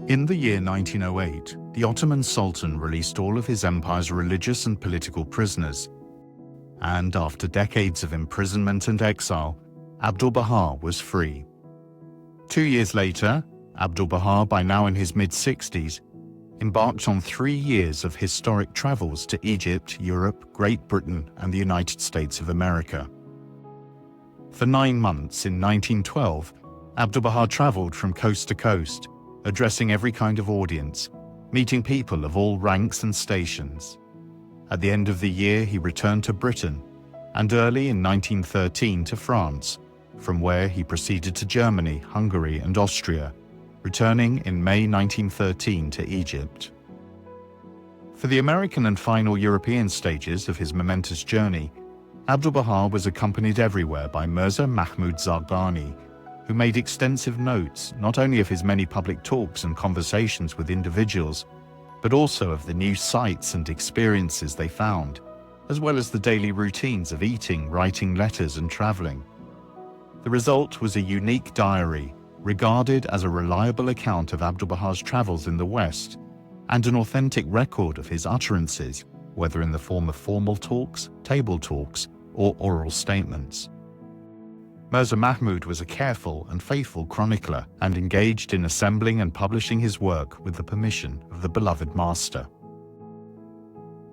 In the year 1908, the Ottoman Sultan released all of his empire's religious and political prisoners, and after decades of imprisonment and exile, Abdu'l Bahá was free. 2 years later, Abdu'l Bahá, by now in his mid-60s, embarked on 3 years of historic travels to Egypt, Europe, Great Britain, and the United States of America. For 9 months in 1912, Abdu'l Bahá traveled from coast to coast, addressing every kind of audience, meeting people of all ranks and stations. At the end of the year, he returned to Britain, and early in 1913 to France, from where he proceeded to Germany, Hungary, and Austria, returning in May 1913 to Egypt. For the American and final European stages of his momentous journey, Abdu'l Bahá was accompanied everywhere by Mirzá Mahmud Zarqání, who made extensive notes not only of his many public talks and conversations with individuals, but also of the new sights and experiences they found, as well as the daily routines of eating, writing letters, and traveling. The result was a unique diary, regarded as a reliable account of Abdu'l Bahá's travels in the West, and an authentic record of his utterances, whether in the form of formal talks, table talks, or oral statements. Mirzá Mahmud was a careful and faithful chronicler and engaged in assembling and publishing his work with the permission of the beloved master.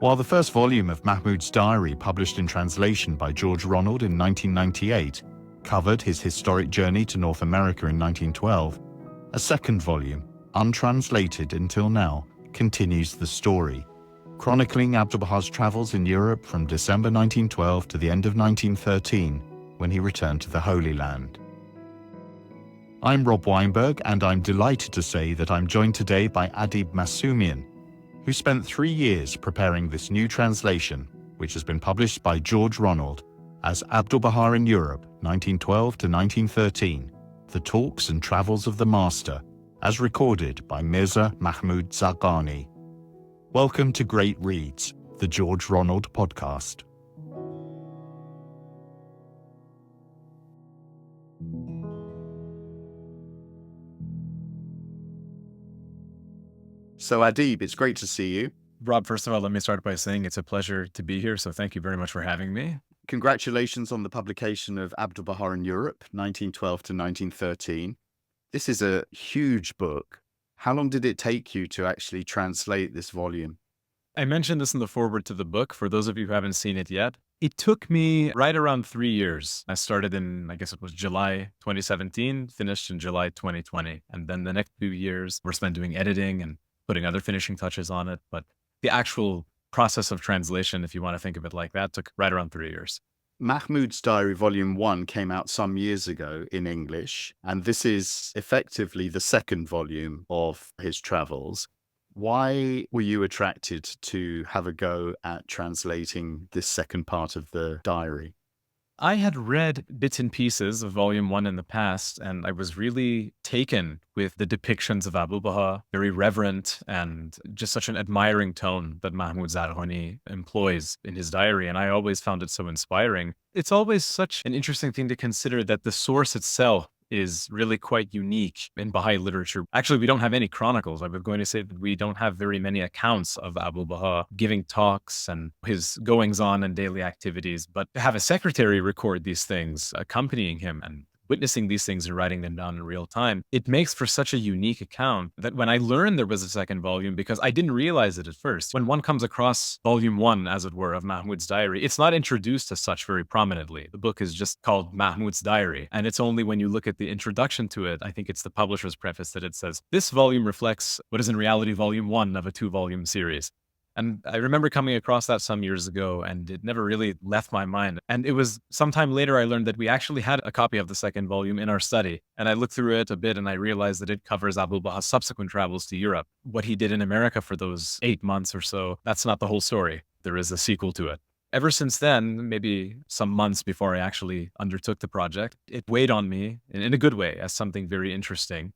While the first volume of Mahmud's diary, published in translation by George Ronald in 1998, covered his historic journey to North America in 1912, a second volume, untranslated until now, continues the story, chronicling Abdu'l Bahá's travels in Europe from December 1912 to the end of 1913, when he returned to the Holy Land. I'm Rob Weinberg, and I'm delighted to say that I'm joined today by Adib Masumian, who spent 3 years preparing this new translation, which has been published by George Ronald as Abdu'l Bahá in Europe, 1912 to 1913, The Talks and Travels of the Master, as recorded by Mirzá Mahmud Zarqání. Welcome to Great Reads, the George Ronald podcast. So Adib, it's great to see you. Rob, first of all, let me start by saying it's a pleasure to be here. So thank you very much for having me. Congratulations on the publication of Abdu'l Bahá in Europe, 1912 to 1913. This is a huge book. How long did it take you to actually translate this volume? I mentioned this in the foreword to the book. For those of you who haven't seen it yet, it took me right around 3 years. I started in, I guess it was July 2017, finished in July 2020. And then the next few years were spent doing editing and putting other finishing touches on it. But the actual process of translation, if you want to think of it like that, took right around 3 years. Mahmud's Diary Volume 1 came out some years ago in English, and this is effectively the second volume of his travels. Why were you attracted to have a go at translating this second part of the diary? I had read bits and pieces of Volume 1 in the past, and I was really taken with the depictions of Abdu'l Bahá, very reverent and just such an admiring tone that Mahmud Zarqání employs in his diary, and I always found it so inspiring. It's always such an interesting thing to consider that the source itself is really quite unique in Bahá'í literature. Actually, we don't have any chronicles. I was going to say that we don't have very many accounts of Abdu'l Bahá giving talks and his goings-on and daily activities. But to have a secretary record these things, accompanying him and witnessing these things and writing them down in real time, it makes for such a unique account that when I learned there was a second volume, because I didn't realize it at first, when one comes across Volume 1, as it were, of Mahmud's diary, it's not introduced as such very prominently. The book is just called Mahmud's Diary. And it's only when you look at the introduction to it, I think it's the publisher's preface, that it says, this volume reflects what is in reality Volume 1 of a 2-volume series. And I remember coming across that some years ago, and it never really left my mind. And it was sometime later I learned that we actually had a copy of the second volume in our study. And I looked through it a bit, and I realized that it covers Abdu'l Bahá's subsequent travels to Europe. What he did in America for those 8 months or so, that's not the whole story. There is a sequel to it. Ever since then, maybe some months before I actually undertook the project, it weighed on me in a good way as something very interesting.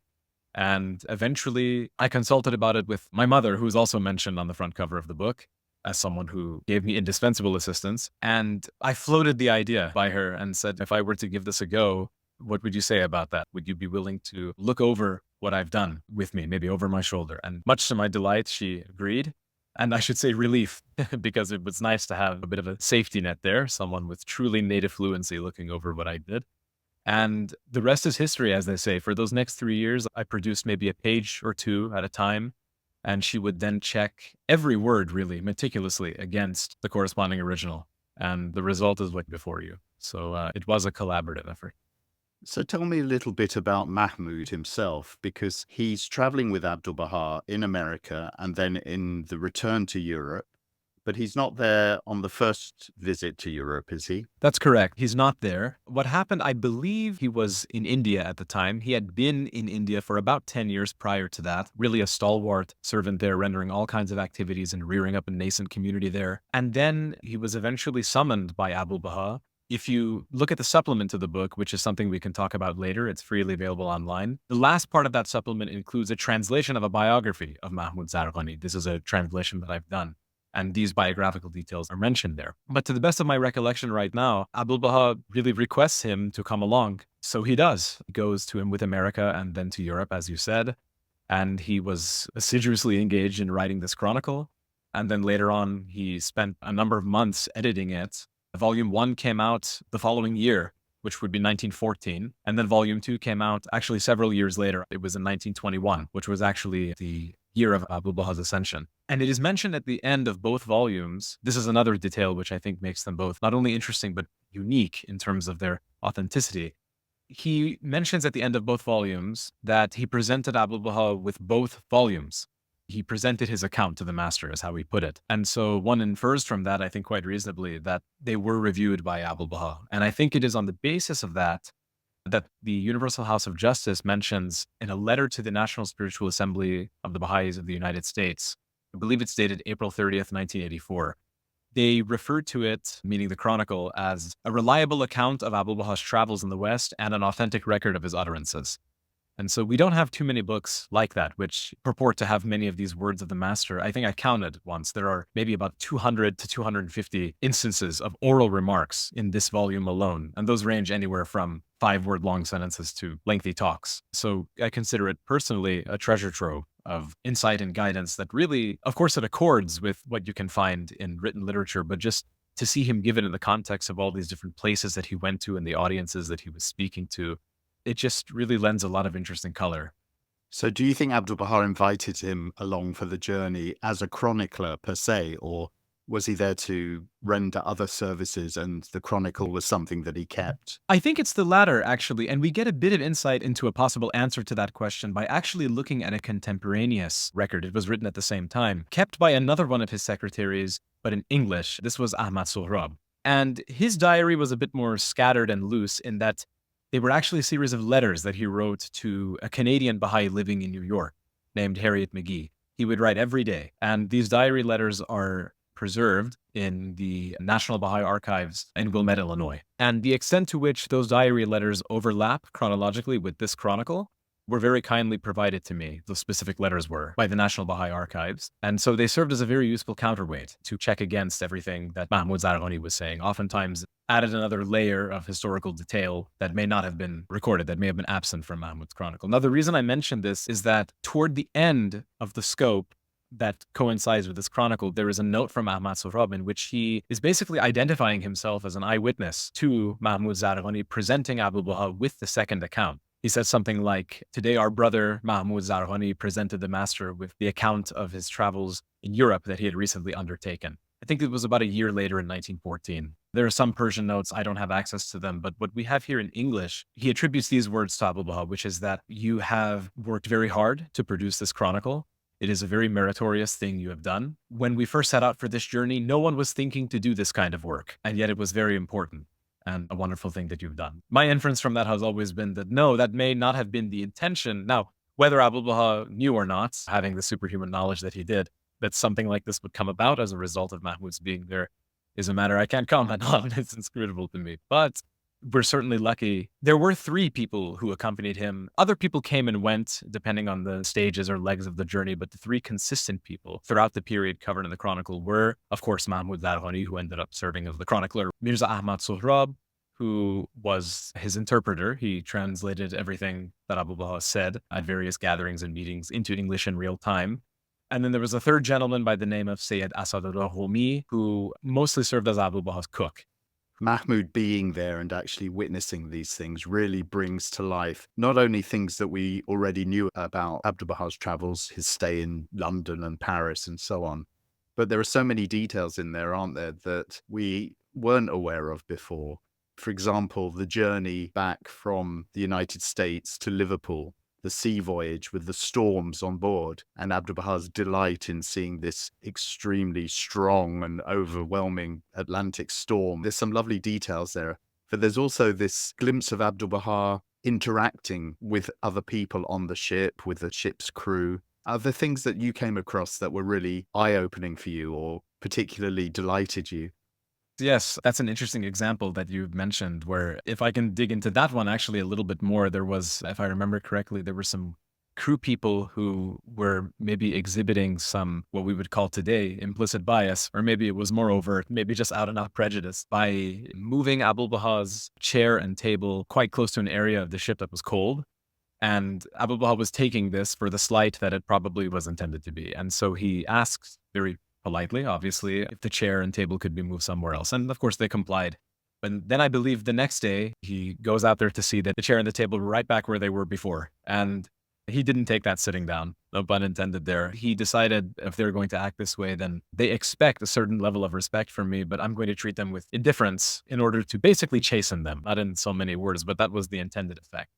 And eventually I consulted about it with my mother, who is also mentioned on the front cover of the book as someone who gave me indispensable assistance. And I floated the idea by her and said, if I were to give this a go, what would you say about that? Would you be willing to look over what I've done with me, maybe over my shoulder. And much to my delight, she agreed. And I should say relief, because it was nice to have a bit of a safety net there, someone with truly native fluency looking over what I did. And the rest is history, as they say. For those next 3 years, I produced maybe a page or two at a time. And she would then check every word really meticulously against the corresponding original. And the result is what before you. So it was a collaborative effort. So tell me a little bit about Mahmud himself, because he's traveling with Abdu'l Bahá in America and then in the return to Europe, but he's not there on the first visit to Europe, is he? That's correct. He's not there. What happened, I believe he was in India at the time. He had been in India for about 10 years prior to that, really a stalwart servant there, rendering all kinds of activities and rearing up a nascent community there. And then he was eventually summoned by Abdu'l Bahá. If you look at the supplement to the book, which is something we can talk about later, it's freely available online. The last part of that supplement includes a translation of a biography of Mahmud Zarqání. This is a translation that I've done, and these biographical details are mentioned there. But to the best of my recollection right now, Abdu'l Bahá really requests him to come along. So he does. He goes to him with America and then to Europe, as you said. And he was assiduously engaged in writing this chronicle. And then later on, he spent a number of months editing it. Volume 1 came out the following year, which would be 1914. And then Volume 2 came out actually several years later. It was in 1921, which was actually the year of Abdu'l Bahā's ascension. And it is mentioned at the end of both volumes. This is another detail which I think makes them both not only interesting, but unique in terms of their authenticity. He mentions at the end of both volumes that he presented Abdu'l Bahá with both volumes. He presented his account to the master, is how he put it. And so one infers from that, I think quite reasonably, that they were reviewed by Abdu'l Bahá. And I think it is on the basis of that that the Universal House of Justice mentions in a letter to the National Spiritual Assembly of the Baha'is of the United States, I believe it's dated April 30th, 1984. They referred to it, meaning the Chronicle, as a reliable account of Abdu'l Bahā's travels in the West and an authentic record of his utterances. And so we don't have too many books like that, which purport to have many of these words of the master. I think I counted once. There are maybe about 200 to 250 instances of oral remarks in this volume alone. And those range anywhere from 5-word long sentences to lengthy talks. So I consider it personally a treasure trove of insight and guidance that really, of course, it accords with what you can find in written literature, but just to see him given in the context of all these different places that he went to and the audiences that he was speaking to, it just really lends a lot of interesting color. So do you think Abdu'l Bahá invited him along for the journey as a chronicler per se, or was he there to render other services and the chronicle was something that he kept? I think it's the latter, actually, and we get a bit of insight into a possible answer to that question by actually looking at a contemporaneous record. It was written at the same time, kept by another one of his secretaries, but in English. This was Ahmad Sohrab. And his diary was a bit more scattered and loose in that they were actually a series of letters that he wrote to a Canadian Baha'i living in New York named Harriet McGee. He would write every day. And these diary letters are preserved in the National Baha'i Archives in Wilmette, Illinois. And the extent to which those diary letters overlap chronologically with this chronicle were very kindly provided to me. Those specific letters were by the National Baha'i Archives. And so they served as a very useful counterweight to check against everything that Mahmud Zarqání was saying. Oftentimes added another layer of historical detail that may not have been recorded, that may have been absent from Mahmud's chronicle. Now, the reason I mention this is that toward the end of the scope that coincides with this chronicle, there is a note from Ahmad Sohrab in which he is basically identifying himself as an eyewitness to Mahmud Zarqání, presenting Abdu'l Bahá with the second account. He says something like, "Today our brother Mahmud Zarqání presented the master with the account of his travels in Europe that he had recently undertaken." I think it was about a year later in 1914. There are some Persian notes, I don't have access to them, but what we have here in English, he attributes these words to Abdu'l Bahá, which is that you have worked very hard to produce this chronicle. It is a very meritorious thing you have done. When we first set out for this journey, no one was thinking to do this kind of work, and yet it was very important and a wonderful thing that you've done. My inference from that has always been that no, that may not have been the intention. Now, whether Abdu'l Bahá knew or not, having the superhuman knowledge that he did, that something like this would come about as a result of Mahmud's being there is a matter I can't comment on. It's inscrutable to me. But we're certainly lucky. There were 3 people who accompanied him. Other people came and went, depending on the stages or legs of the journey. But the 3 consistent people throughout the period covered in the chronicle were, of course, Mahmud Zarqání, who ended up serving as the chronicler, Mirzá Ahmad Sohrab, who was his interpreter. He translated everything that Abdu'l Bahá said at various gatherings and meetings into English in real time. And then there was a third gentleman by the name of Sayyid Asadullah Rumi, who mostly served as Abdu'l Bahā's cook. Mahmud being there and actually witnessing these things really brings to life not only things that we already knew about Abdu'l Bahā's travels, his stay in London and Paris and so on, but there are so many details in there, aren't there, that we weren't aware of before. For example, the journey back from the United States to Liverpool, the sea voyage with the storms on board, and Abdu'l Bahā's delight in seeing this extremely strong and overwhelming Atlantic storm. There's some lovely details there, but there's also this glimpse of Abdu'l Bahá interacting with other people on the ship, with the ship's crew. Are there things that you came across that were really eye-opening for you or particularly delighted you? Yes, that's an interesting example that you've mentioned, where if I can dig into that one actually a little bit more, there was, if I remember correctly, there were some crew people who were maybe exhibiting some, what we would call today, implicit bias, or maybe it was more overt, maybe just out and out prejudice, by moving Abdu'l Bahā's chair and table quite close to an area of the ship that was cold. And Abdu'l Bahá was taking this for the slight that it probably was intended to be. And so he asked very politely, obviously, if the chair and table could be moved somewhere else. And of course, they complied. But then I believe the next day, he goes out there to see that the chair and the table were right back where they were before. And he didn't take that sitting down, no pun intended there. He decided if they're going to act this way, then they expect a certain level of respect from me, but I'm going to treat them with indifference in order to basically chasten them. Not in so many words, but that was the intended effect.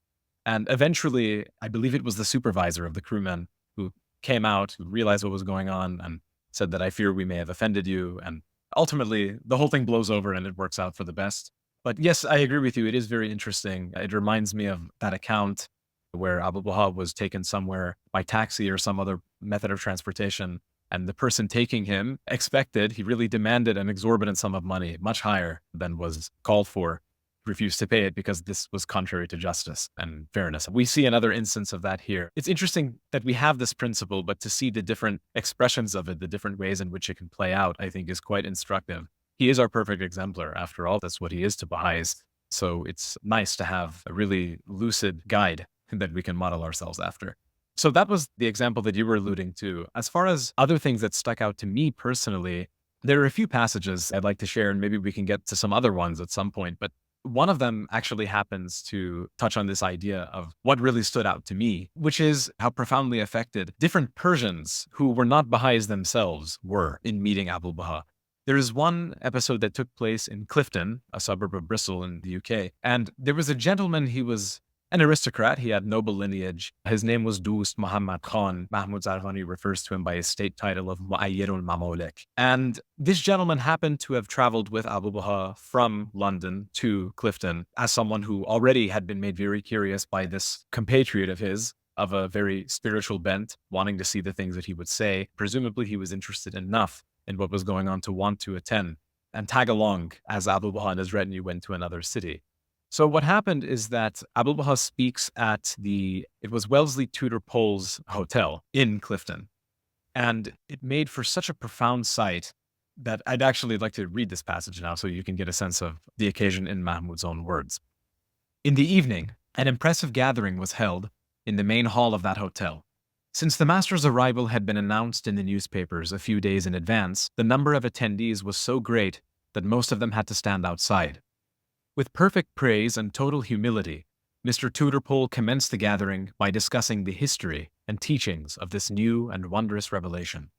And eventually, I believe it was the supervisor of the crewmen who came out, who realized what was going on, and said that I fear we may have offended you. And ultimately, the whole thing blows over and it works out for the best. But yes, I agree with you. It is very interesting. It reminds me of that account where Abdu'l Bahá was taken somewhere by taxi or some other method of transportation. And the person taking him he really demanded an exorbitant sum of money, much higher than was called for. Refused to pay it because this was contrary to justice and fairness. We see another instance of that here. It's interesting that we have this principle, but to see the different expressions of it, the different ways in which it can play out, I think is quite instructive. He is our perfect exemplar. After all, that's what he is to Baha'is. So it's nice to have a really lucid guide that we can model ourselves after. So that was the example that you were alluding to. As far as other things that stuck out to me personally, there are a few passages I'd like to share, and maybe we can get to some other ones at some point. But one of them actually happens to touch on this idea of what really stood out to me, which is how profoundly affected different Persians who were not Baha'is themselves were in meeting Abdu'l Bahá. There is one episode that took place in Clifton, a suburb of Bristol in the UK, and there was a gentleman. He was an aristocrat. He had noble lineage. His name was Dost Muhammad Khan. Mahmud Zarqání refers to him by his state title of Mu'ayyirul Mamalik. And this gentleman happened to have traveled with Abdu'l Bahá from London to Clifton as someone who already had been made very curious by this compatriot of his, of a very spiritual bent, wanting to see the things that he would say. Presumably he was interested enough in what was going on to want to attend and tag along as Abdu'l Bahá and his retinue went to another city. So what happened is that Abdu'l Bahá speaks at it was Wellesley Tudor Pole's hotel in Clifton. And it made for such a profound sight that I'd actually like to read this passage now so you can get a sense of the occasion in Mahmud's own words. In the evening, an impressive gathering was held in the main hall of that hotel. Since the master's arrival had been announced in the newspapers a few days in advance, the number of attendees was so great that most of them had to stand outside. With perfect praise and total humility, Mr. Tudorpole commenced the gathering by discussing the history and teachings of this new and wondrous revelation,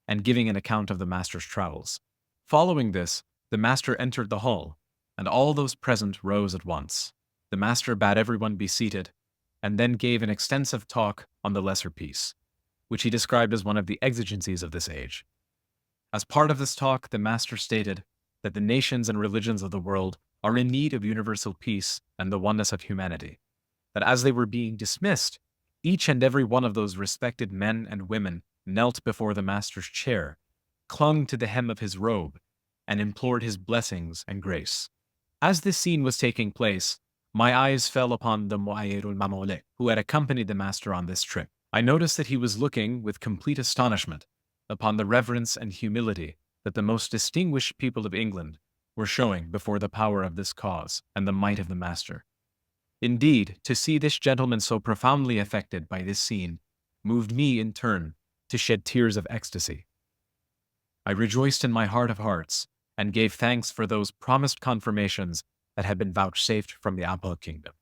and giving an account of the master's travels. Following this, the master entered the hall, and all those present rose at once. The master bade everyone be seated, and then gave an extensive talk on the lesser peace, which he described as one of the exigencies of this age. As part of this talk, the master stated that the nations and religions of the world are in need of universal peace and the oneness of humanity, that as they were being dismissed, each and every one of those respected men and women knelt before the master's chair, clung to the hem of his robe, and implored his blessings and grace. As this scene was taking place, my eyes fell upon the Mu'ayyirul Mamalik, who had accompanied the master on this trip. I noticed that he was looking with complete astonishment upon the reverence and humility that the most distinguished people of England were showing before the power of this cause and the might of the master. Indeed, to see this gentleman so profoundly affected by this scene moved me in turn to shed tears of ecstasy. I rejoiced in my heart of hearts and gave thanks for those promised confirmations that had been vouchsafed from the Abha kingdom.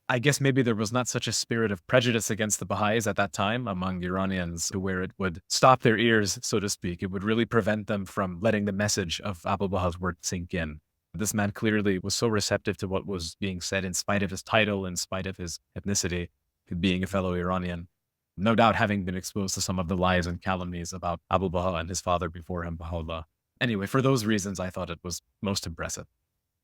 I guess maybe there was not such a spirit of prejudice against the Baha'is at that time among Iranians to where it would stop their ears, so to speak. It would really prevent them from letting the message of Abdu'l Bahā's word sink in. This man clearly was so receptive to what was being said in spite of his title, in spite of his ethnicity, being a fellow Iranian. No doubt having been exposed to some of the lies and calumnies about Abdu'l Bahá and his father before him, Baha'u'llah. Anyway, for those reasons, I thought it was most impressive.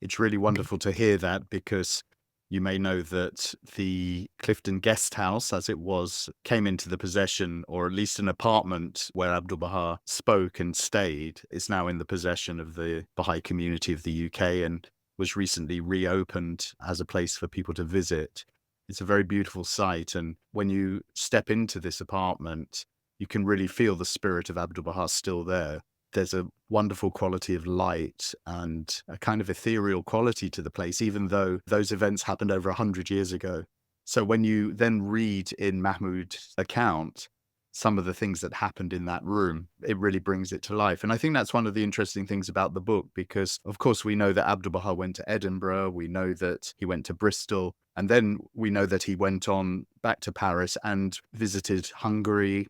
It's really wonderful to hear that, because you may know that the Clifton Guest House, as it was, came into the possession, or at least an apartment where Abdu'l Bahá spoke and stayed, is now in the possession of the Bahá'í community of the UK and was recently reopened as a place for people to visit. It's a very beautiful sight, and when you step into this apartment, you can really feel the spirit of Abdu'l Bahá still there. There's a wonderful quality of light and a kind of ethereal quality to the place, even though those events happened over 100 years ago. So when you then read in Mahmud's account some of the things that happened in that room, it really brings it to life. And I think that's one of the interesting things about the book, because of course we know that Abdu'l Bahá went to Edinburgh, we know that he went to Bristol, and then we know that he went on back to Paris and visited Hungary,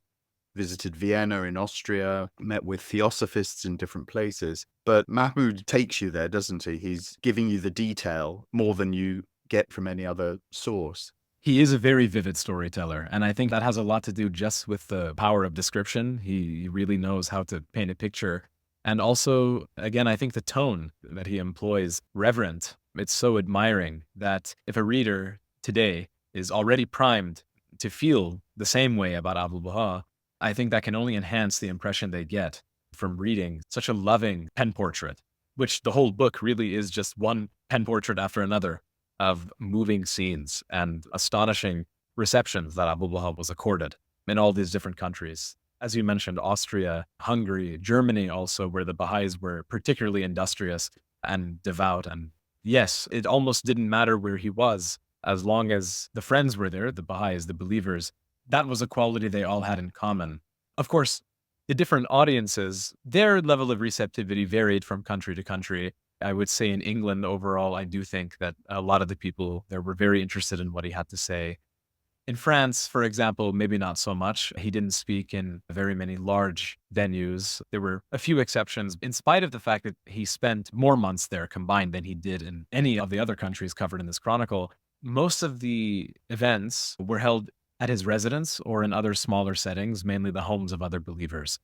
visited Vienna in Austria, met with theosophists in different places. But Mahmud takes you there, doesn't he? He's giving you the detail more than you get from any other source. He is a very vivid storyteller, and I think that has a lot to do just with the power of description. He really knows how to paint a picture. And also, again, I think the tone that he employs, reverent, it's so admiring that if a reader today is already primed to feel the same way about Abdu'l Bahá, I think that can only enhance the impression they get from reading such a loving pen portrait, which the whole book really is just one pen portrait after another of moving scenes and astonishing receptions that Abdu'l Bahá was accorded in all these different countries. As you mentioned, Austria, Hungary, Germany also, where the Baha'is were particularly industrious and devout. And yes, it almost didn't matter where he was, as long as the friends were there, the Baha'is, the believers. That was a quality they all had in common. Of course, the different audiences, their level of receptivity varied from country to country. I would say in England overall, I do think that a lot of the people there were very interested in what he had to say. In France, for example, maybe not so much. He didn't speak in very many large venues. There were a few exceptions, in spite of the fact that he spent more months there combined than he did in any of the other countries covered in this chronicle. Most of the events were held at his residence or in other smaller settings, mainly the homes of other believers.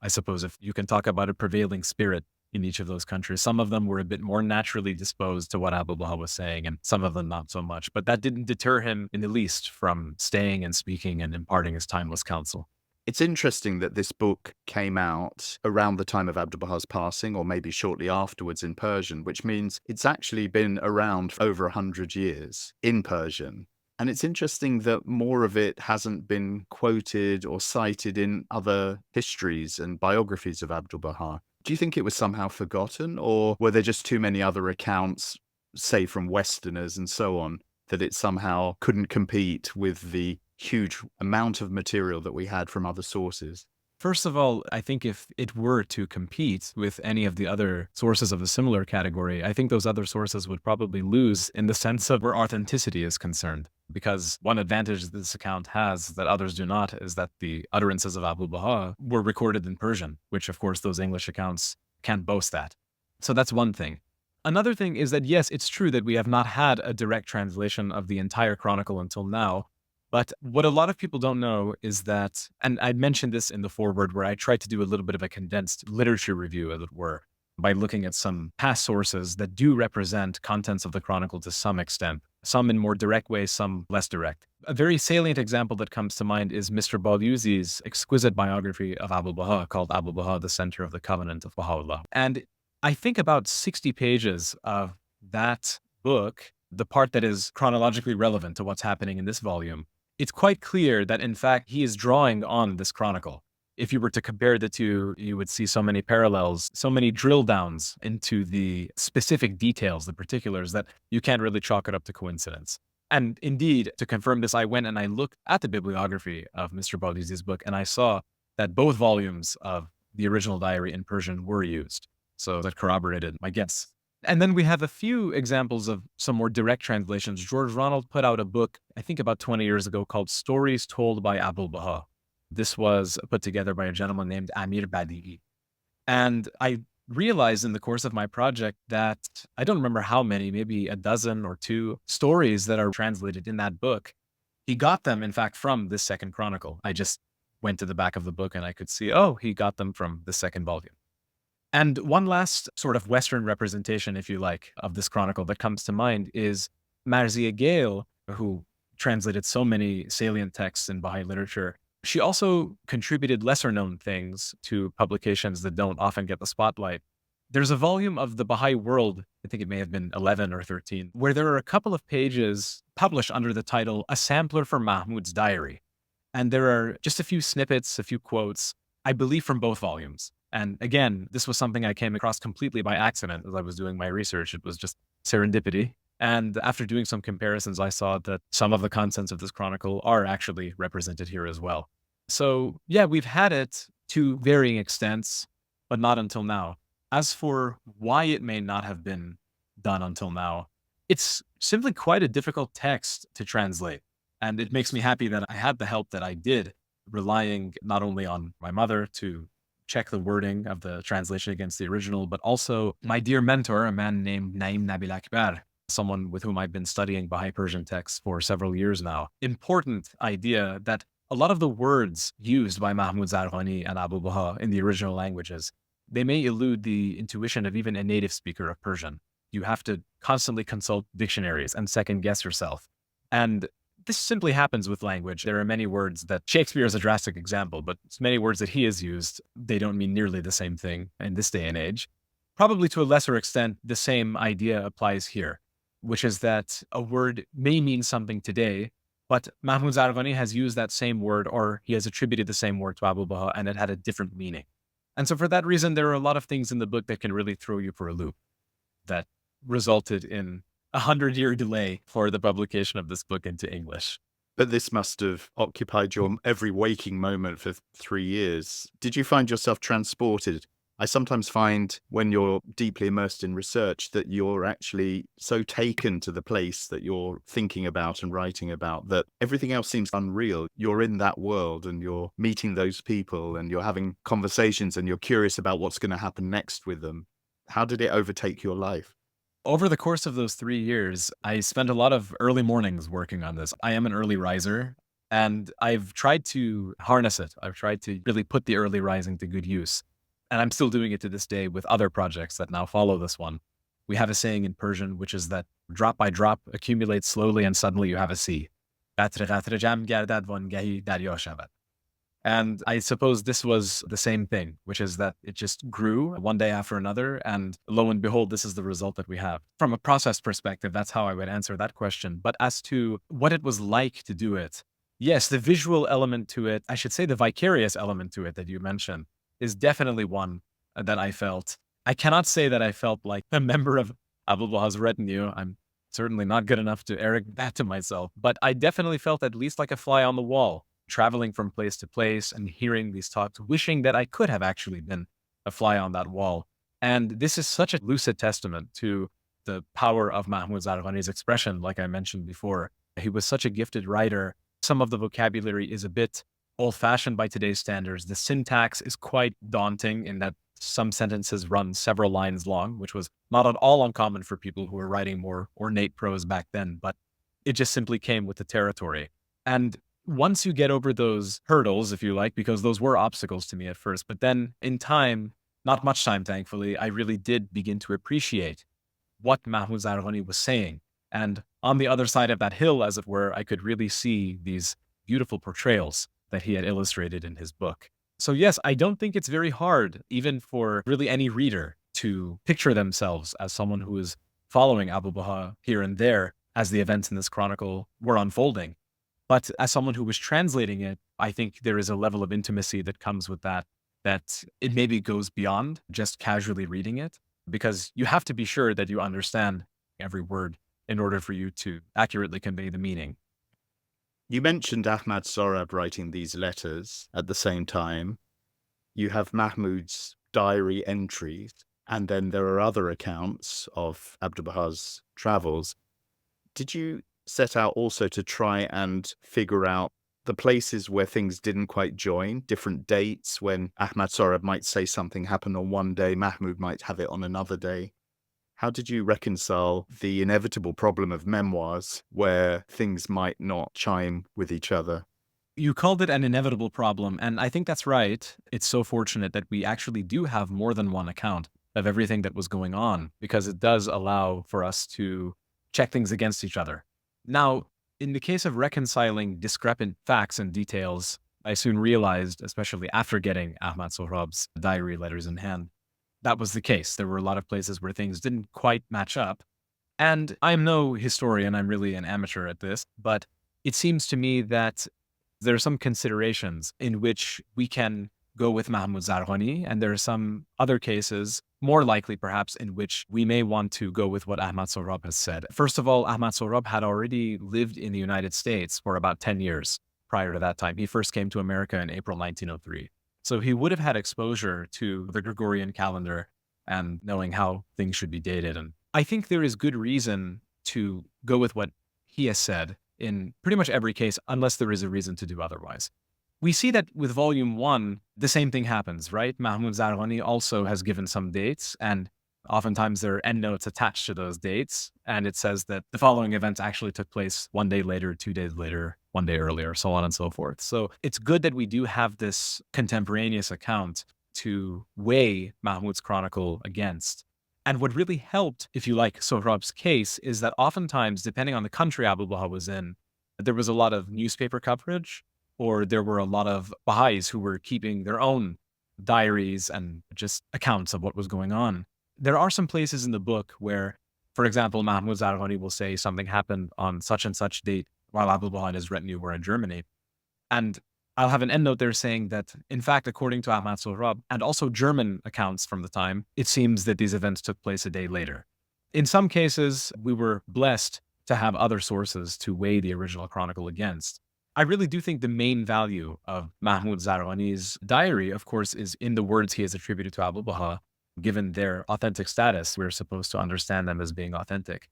I suppose if you can talk about a prevailing spirit in each of those countries, some of them were a bit more naturally disposed to what Abdu'l Bahá was saying, and some of them not so much. But that didn't deter him in the least from staying and speaking and imparting his timeless counsel. It's interesting that this book came out around the time of Abdu'l Bahā's passing, or maybe shortly afterwards in Persian, which means it's actually been around for over 100 years in Persian. And it's interesting that more of it hasn't been quoted or cited in other histories and biographies of Abdu'l Bahá. Do you think it was somehow forgotten, or were there just too many other accounts, say from Westerners and so on, that it somehow couldn't compete with the huge amount of material that we had from other sources? First of all, I think if it were to compete with any of the other sources of a similar category, I think those other sources would probably lose in the sense of where authenticity is concerned. Because one advantage that this account has that others do not is that the utterances of Abdu'l Bahá were recorded in Persian, which of course those English accounts can't boast that. So that's one thing. Another thing is that yes, it's true that we have not had a direct translation of the entire chronicle until now. But what a lot of people don't know is that, and I mentioned this in the foreword where I tried to do a little bit of a condensed literature review, as it were, by looking at some past sources that do represent contents of the chronicle to some extent, some in more direct ways, some less direct. A very salient example that comes to mind is Mr. Baliuzi's exquisite biography of Abdu'l Bahá called Abdu'l Bahá, the Center of the Covenant of Baha'u'llah. And I think about 60 pages of that book, the part that is chronologically relevant to what's happening in this volume, it's quite clear that, in fact, he is drawing on this chronicle. if you were to compare the two, you would see so many parallels, so many drill downs into the specific details, the particulars, that you can't really chalk it up to coincidence. And indeed, to confirm this, I went and I looked at the bibliography of Mr. Boudizi's book, and I saw that both volumes of the original diary in Persian were used. So that corroborated my guess. And then we have a few examples of some more direct translations. George Ronald put out a book, I think about 20 years ago, called Stories Told by Abdu'l Bahá. This was put together by a gentleman named Amir Badi'i. And I realized in the course of my project that I don't remember how many, maybe a dozen or two stories that are translated in that book. He got them, in fact, from this second chronicle. I just went to the back of the book and I could see, oh, he got them from the second volume. And one last sort of Western representation, if you like, of this chronicle that comes to mind is Mirzá Mahmud, who translated so many salient texts in Bahá'í literature. She also contributed lesser-known things to publications that don't often get the spotlight. There's a volume of the Bahá'í World, I think it may have been 11 or 13, where there are a couple of pages published under the title, A Sampler for Mahmud's Diary. And there are just a few snippets, a few quotes, I believe from both volumes. And again, this was something I came across completely by accident as I was doing my research. It was just serendipity. And after doing some comparisons, I saw that some of the contents of this chronicle are actually represented here as well. So yeah, we've had it to varying extents, but not until now. As for why it may not have been done until now, it's simply quite a difficult text to translate. And it makes me happy that I had the help that I did, relying not only on my mother to check the wording of the translation against the original, but also my dear mentor, a man named Naim Nabil Akbar, someone with whom I've been studying Bahá'í Persian texts for several years now. Important idea that a lot of the words used by Mahmud Zarqání and Abdu'l Bahá in the original languages, they may elude the intuition of even a native speaker of Persian. You have to constantly consult dictionaries and second guess yourself. And this simply happens with language. There are many words that Shakespeare is a drastic example, but many words that he has used, they don't mean nearly the same thing in this day and age. Probably to a lesser extent, the same idea applies here, which is that a word may mean something today, but Mahmud Zarqání has used that same word, or he has attributed the same word to Abdu'l Bahá, and it had a different meaning. And so for that reason, there are a lot of things in the book that can really throw you for a loop that resulted in a 100-year delay for the publication of this book into English. But this must have occupied your every waking moment for 3 years. Did you find yourself transported? I sometimes find when you're deeply immersed in research that you're actually so taken to the place that you're thinking about and writing about that everything else seems unreal. You're in that world and you're meeting those people and you're having conversations and you're curious about what's going to happen next with them. How did it overtake your life? Over the course of those 3 years, I spent a lot of early mornings working on this. I am an early riser, and I've tried to harness it. I've tried to really put the early rising to good use. And I'm still doing it to this day with other projects that now follow this one. We have a saying in Persian, which is that drop by drop accumulates slowly and suddenly you have a sea. And I suppose this was the same thing, which is that it just grew one day after another. And lo and behold, this is the result that we have. From a process perspective, that's how I would answer that question. But as to what it was like to do it, yes, the visual element to it, I should say the vicarious element to it that you mentioned, is definitely one that I felt. I cannot say that I felt like a member of Abdu'l Bahá's retinue. I'm certainly not good enough to arrogate that to myself. But I definitely felt at least like a fly on the wall, traveling from place to place and hearing these talks, wishing that I could have actually been a fly on that wall. And this is such a lucid testament to the power of Mahmud Zarqání's expression, like I mentioned before. He was such a gifted writer. Some of the vocabulary is a bit old-fashioned by today's standards. The syntax is quite daunting in that some sentences run several lines long, which was not at all uncommon for people who were writing more ornate prose back then, but it just simply came with the territory. And once you get over those hurdles, if you like, because those were obstacles to me at first, but then in time, not much time, thankfully, I really did begin to appreciate what Mahmud Zarqání was saying. And on the other side of that hill, as it were, I could really see these beautiful portrayals that he had illustrated in his book. So yes, I don't think it's very hard, even for really any reader, to picture themselves as someone who is following Abdu'l Bahá here and there as the events in this chronicle were unfolding. But as someone who was translating it, I think there is a level of intimacy that comes with that it maybe goes beyond just casually reading it, because you have to be sure that you understand every word in order for you to accurately convey the meaning. You mentioned Ahmad Sohrab writing these letters at the same time. You have Mahmud's diary entries, and then there are other accounts of Abdu'l Bahā's travels. Did you set out also to try and figure out the places where things didn't quite join, different dates when Ahmad Sohrab might say something happened on one day, Mahmud might have it on another day? How did you reconcile the inevitable problem of memoirs where things might not chime with each other? You called it an inevitable problem, and I think that's right. It's so fortunate that we actually do have more than one account of everything that was going on, because it does allow for us to check things against each other. Now, in the case of reconciling discrepant facts and details, I soon realized, especially after getting Ahmad Sohrab's diary letters in hand, that was the case. There were a lot of places where things didn't quite match up. And I'm no historian, I'm really an amateur at this, but it seems to me that there are some considerations in which we can go with Mahmud Zarqání, and there are some other cases, more likely perhaps, in which we may want to go with what Ahmad Sohrab has said. First of all, Ahmad Sohrab had already lived in the United States for about 10 years prior to that time. He first came to America in April 1903. So he would have had exposure to the Gregorian calendar and knowing how things should be dated. And I think there is good reason to go with what he has said in pretty much every case, unless there is a reason to do otherwise. We see that with volume 1, the same thing happens, right? Mahmud Zarqání also has given some dates, and oftentimes there are endnotes attached to those dates. And it says that the following events actually took place 1 day later, 2 days later, 1 day earlier, so on and so forth. So it's good that we do have this contemporaneous account to weigh Mahmud's chronicle against. And what really helped, if you like, Sohrab's case is that oftentimes, depending on the country Abdu'l Bahá was in, there was a lot of newspaper coverage, or there were a lot of Baha'is who were keeping their own diaries and just accounts of what was going on. There are some places in the book where, for example, Mahmud Zarqání will say something happened on such and such date while Abdu'l Bahá and his retinue were in Germany. And I'll have an endnote there saying that, in fact, according to Ahmad Sohrab and also German accounts from the time, it seems that these events took place a day later. In some cases, we were blessed to have other sources to weigh the original chronicle against. I really do think the main value of Mahmud Zarqání's diary, of course, is in the words he has attributed to Abdu'l Bahá. Given their authentic status, we're supposed to understand them as being authentic.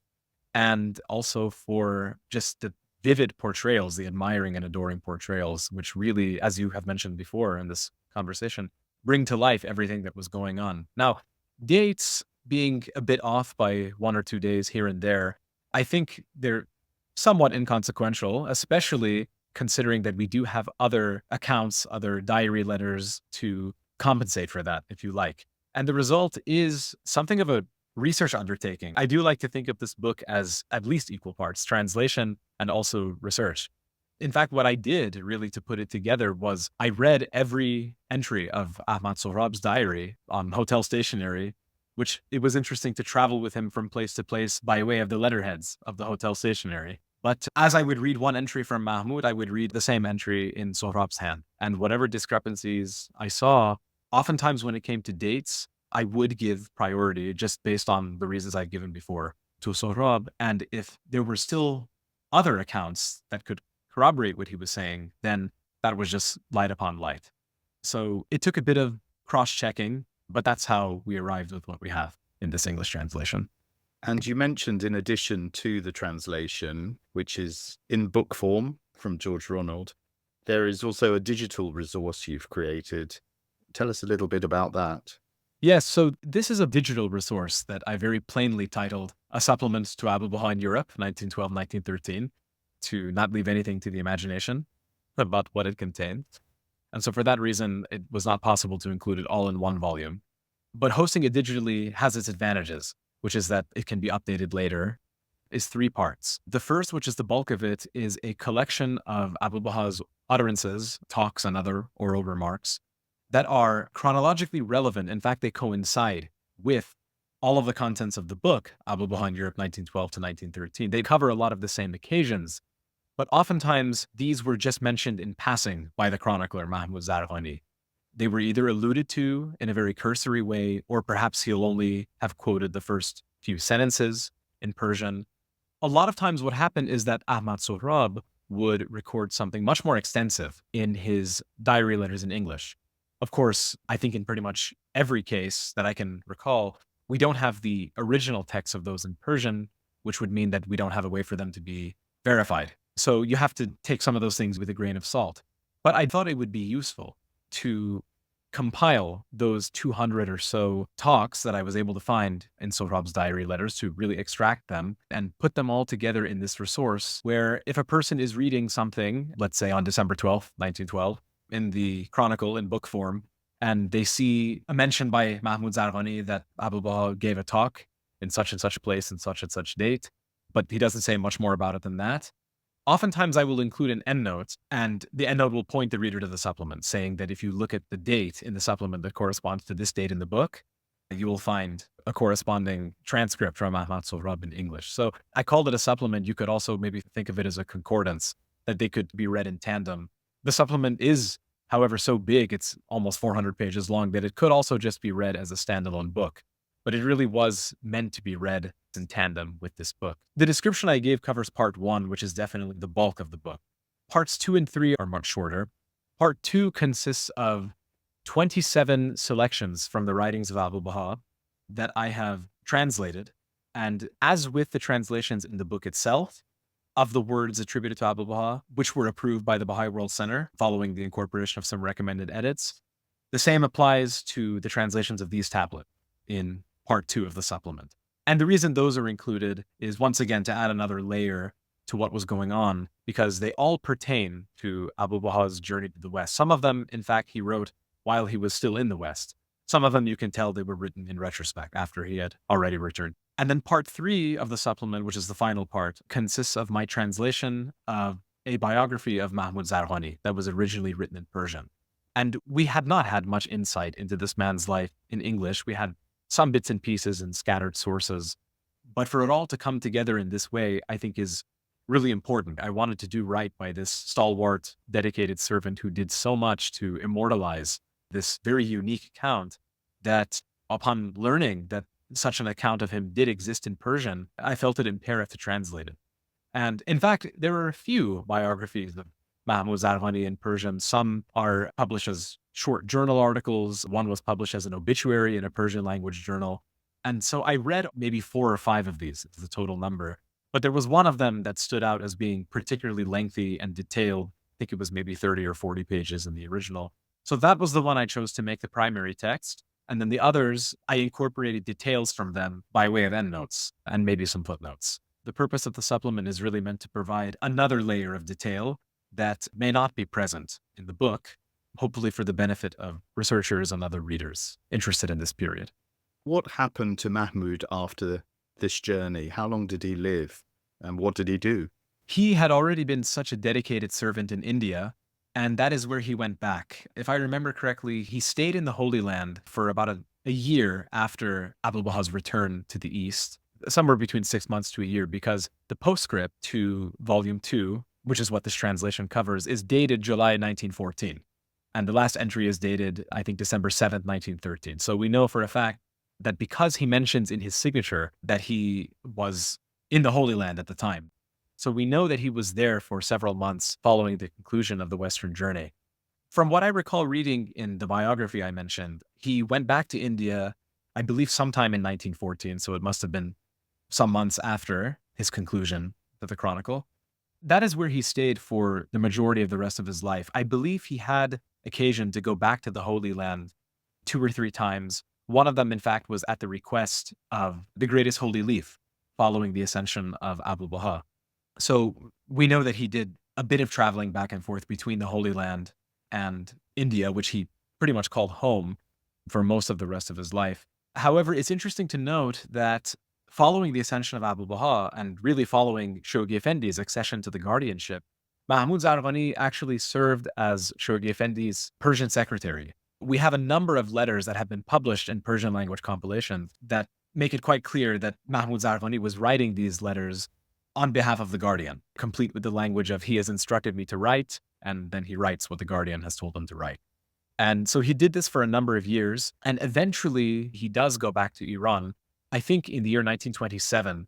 And also for just the vivid portrayals, the admiring and adoring portrayals, which really, as you have mentioned before in this conversation, bring to life everything that was going on. Now, dates being a bit off by 1 or 2 days here and there, I think they're somewhat inconsequential, especially considering that we do have other accounts, other diary letters to compensate for that, if you like. And the result is something of a research undertaking. I do like to think of this book as at least equal parts translation and also research. In fact, what I did really to put it together was I read every entry of Ahmad Sohrab's diary on hotel stationery, which it was interesting to travel with him from place to place by way of the letterheads of the hotel stationery. But as I would read one entry from Mahmud, I would read the same entry in Sohrab's hand. And whatever discrepancies I saw, oftentimes when it came to dates, I would give priority just based on the reasons I've given before to Sohrab. And if there were still other accounts that could corroborate what he was saying, then that was just light upon light. So it took a bit of cross-checking, but that's how we arrived with what we have in this English translation. And you mentioned, in addition to the translation, which is in book form from George Ronald, there is also a digital resource you've created. Tell us a little bit about that. Yes, so this is a digital resource that I very plainly titled A Supplement to Abdu'l Bahá in Europe, 1912-1913, to not leave anything to the imagination about what it contained. And so for that reason, it was not possible to include it all in one volume. But hosting it digitally has its advantages, which is that it can be updated later, is 3 parts. The first, which is the bulk of it, is a collection of Abdu'l Bahā's utterances, talks, and other oral remarks that are chronologically relevant. In fact, they coincide with all of the contents of the book, Abdu'l Bahá in Europe, 1912 to 1913. They cover a lot of the same occasions, But oftentimes, these were just mentioned in passing by the chronicler Mahmud Zarqání. They were either alluded to in a very cursory way, or perhaps he'll only have quoted the first few sentences in Persian. A lot of times what happened is that Ahmad Sohrab would record something much more extensive in his diary letters in English. Of course, I think in pretty much every case that I can recall, we don't have the original text of those in Persian, which would mean that we don't have a way for them to be verified. So you have to take some of those things with a grain of salt. But I thought it would be useful to compile those 200 or so talks that I was able to find in Sohrab's diary letters, to really extract them and put them all together in this resource where if a person is reading something, let's say on December 12th, 1912, in the chronicle in book form, and they see a mention by Mahmud Zarqání that Abdu'l Bahá gave a talk in such and such place and such date, but he doesn't say much more about it than that. Oftentimes I will include an endnote, and the endnote will point the reader to the supplement, saying that if you look at the date in the supplement that corresponds to this date in the book, you will find a corresponding transcript from Ahmad Sohrab in English. So I called it a supplement. You could also maybe think of it as a concordance, that they could be read in tandem. The supplement is, however, so big, it's almost 400 pages long, that it could also just be read as a standalone book. But it really was meant to be read in tandem with this book. The description I gave covers part 1, which is definitely the bulk of the book. Parts 2 and 3 are much shorter. Part 2 consists of 27 selections from the writings of Abdu'l Bahá that I have translated. And as with the translations in the book itself, of the words attributed to Abdu'l Bahá, which were approved by the Bahá'í World Center following the incorporation of some recommended edits, the same applies to the translations of these tablets in part 2 of the supplement. And the reason those are included is, once again, to add another layer to what was going on, because they all pertain to Abdu'l Bahá's journey to the West. Some of them, in fact, he wrote while he was still in the West. Some of them you can tell they were written in retrospect after he had already returned. And then part 3 of the supplement, which is the final part, consists of my translation of a biography of Mahmud Zarqání that was originally written in Persian. And we had not had much insight into this man's life in English. We had some bits and pieces and scattered sources. But for it all to come together in this way, I think is really important. I wanted to do right by this stalwart, dedicated servant who did so much to immortalize this very unique account, that upon learning that such an account of him did exist in Persian, I felt it imperative to translate it. And in fact, there are a few biographies of Mahmud Zarqání in Persian. Some are published as short journal articles. One was published as an obituary in a Persian language journal. And so I read maybe 4 or 5 of these, the total number. But there was one of them that stood out as being particularly lengthy and detailed. I think it was maybe 30 or 40 pages in the original. So that was the one I chose to make the primary text. And then the others, I incorporated details from them by way of endnotes and maybe some footnotes. The purpose of the supplement is really meant to provide another layer of detail that may not be present in the book, hopefully for the benefit of researchers and other readers interested in this period. What happened to Mahmud after this journey? How long did he live? And what did he do? He had already been such a dedicated servant in India, and that is where he went back. If I remember correctly, he stayed in the Holy Land for about a year after Abdu'l Bahā's return to the East, somewhere between 6 months to a year, because the postscript to Volume 2, which is what this translation covers, is dated July 1914. And the last entry is dated, I think, December 7th, 1913. So we know for a fact that because he mentions in his signature that he was in the Holy Land at the time. So we know that he was there for several months following the conclusion of the Western journey. From what I recall reading in the biography I mentioned, he went back to India, I believe sometime in 1914, so it must have been some months after his conclusion of the Chronicle. That is where he stayed for the majority of the rest of his life. I believe he had occasion to go back to the Holy Land 2 or 3 times. One of them, in fact, was at the request of the greatest holy leaf following the ascension of Abdu'l Bahá. So we know that he did a bit of traveling back and forth between the Holy Land and India, which he pretty much called home for most of the rest of his life. However, it's interesting to note that following the ascension of Abdu'l Bahá and really following Shoghi Effendi's accession to the guardianship, Mahmud Zarqání actually served as Shoghi Effendi's Persian secretary. We have a number of letters that have been published in Persian language compilations that make it quite clear that Mahmud Zarqání was writing these letters on behalf of the guardian, complete with the language of he has instructed me to write, and then he writes what the guardian has told him to write. And so he did this for a number of years, and eventually he does go back to Iran, I think in the year 1927,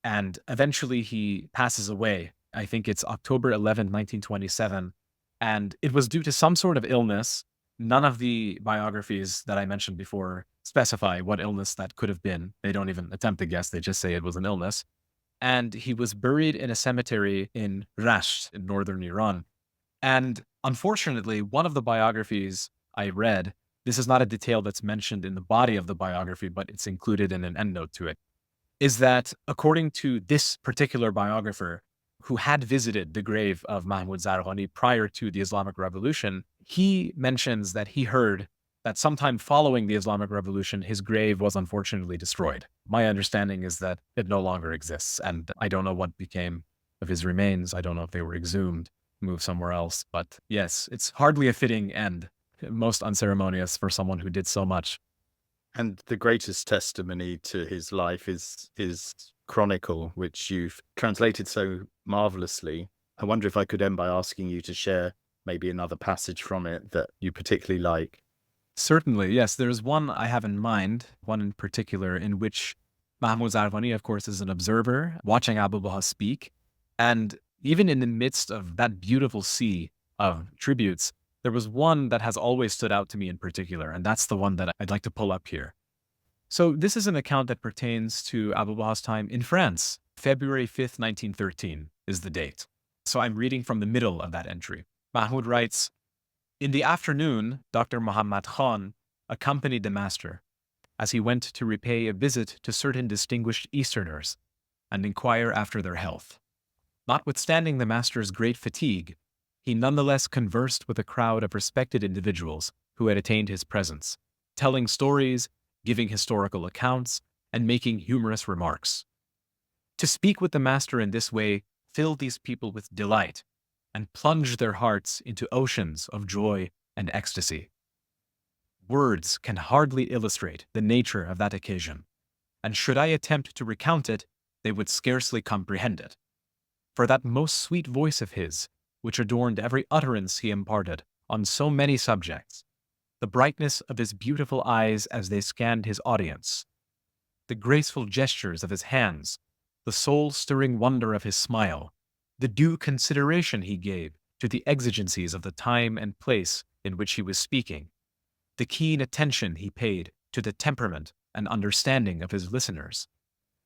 and eventually he passes away. I think it's October 11, 1927, and it was due to some sort of illness. None of the biographies that I mentioned before specify what illness that could have been. They don't even attempt to guess, they just say it was an illness. And he was buried in a cemetery in Rasht in northern Iran. And unfortunately, one of the biographies I read, this is not a detail that's mentioned in the body of the biography, but it's included in an endnote to it, is that according to this particular biographer, who had visited the grave of Mahmud Zarqání prior to the Islamic Revolution, he mentions that he heard that sometime following the Islamic Revolution, his grave was unfortunately destroyed. My understanding is that it no longer exists, and I don't know what became of his remains. I don't know if they were exhumed, moved somewhere else. But yes, it's hardly a fitting end, most unceremonious for someone who did so much. And the greatest testimony to his life is his chronicle, which you've translated so marvelously. I wonder if I could end by asking you to share maybe another passage from it that you particularly like. Certainly, yes. There's one I have in mind, one in particular, in which Mahmud Zarqání, of course, is an observer, watching Abdu'l Bahá speak. And even in the midst of that beautiful sea of tributes, there was one that has always stood out to me in particular, and that's the one that I'd like to pull up here. So this is an account that pertains to Abdu'l Bahā's time in France. February 5th, 1913 is the date. So I'm reading from the middle of that entry. Mahmud writes, "In the afternoon, Dr. Muhammad Khan accompanied the master as he went to repay a visit to certain distinguished Easterners and inquire after their health. Notwithstanding the master's great fatigue, he nonetheless conversed with a crowd of respected individuals who had attained his presence, telling stories, giving historical accounts, and making humorous remarks. To speak with the master in this way filled these people with delight and plunged their hearts into oceans of joy and ecstasy. Words can hardly illustrate the nature of that occasion, and should I attempt to recount it, they would scarcely comprehend it. For that most sweet voice of his, which adorned every utterance he imparted on so many subjects, the brightness of his beautiful eyes as they scanned his audience, the graceful gestures of his hands, the soul-stirring wonder of his smile, the due consideration he gave to the exigencies of the time and place in which he was speaking, the keen attention he paid to the temperament and understanding of his listeners,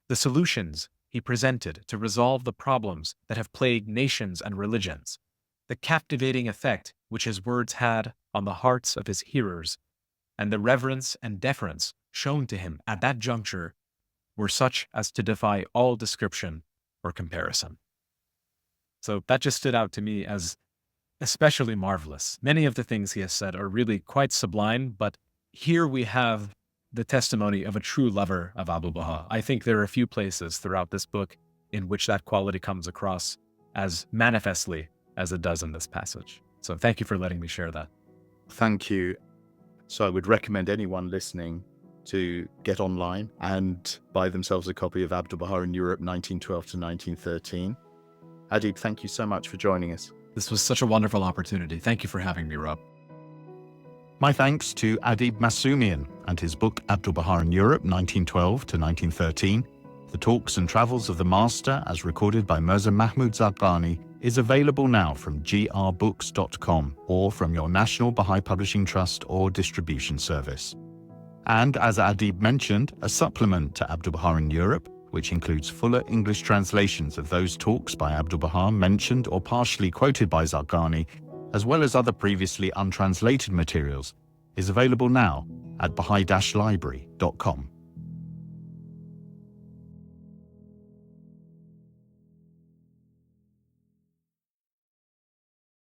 the solutions he presented to resolve the problems that have plagued nations and religions, the captivating effect which his words had on the hearts of his hearers, and the reverence and deference shown to him at that juncture were such as to defy all description or comparison." So that just stood out to me as especially marvelous. Many of the things he has said are really quite sublime, but here we have the testimony of a true lover of Abdu'l Bahá. I think there are a few places throughout this book in which that quality comes across as manifestly as it does in this passage. So thank you for letting me share that. Thank you. So I would recommend anyone listening to get online and buy themselves a copy of Abdu'l Bahá in Europe, 1912 to 1913. Adib, thank you so much for joining us. This was such a wonderful opportunity. Thank you for having me, Rob. My thanks to Adib Masumian and his book Abdu'l Bahá in Europe, 1912 to 1913. The Talks and Travels of the Master, as recorded by Mirzá Mahmud Zarqání, is available now from grbooks.com or from your National Baha'i Publishing Trust or distribution service. And as Adib mentioned, a supplement to Abdu'l Bahá in Europe, which includes fuller English translations of those talks by Abdu'l Bahá mentioned or partially quoted by Zarqání, as well as other previously untranslated materials, is available now at Bahá'í-library.com.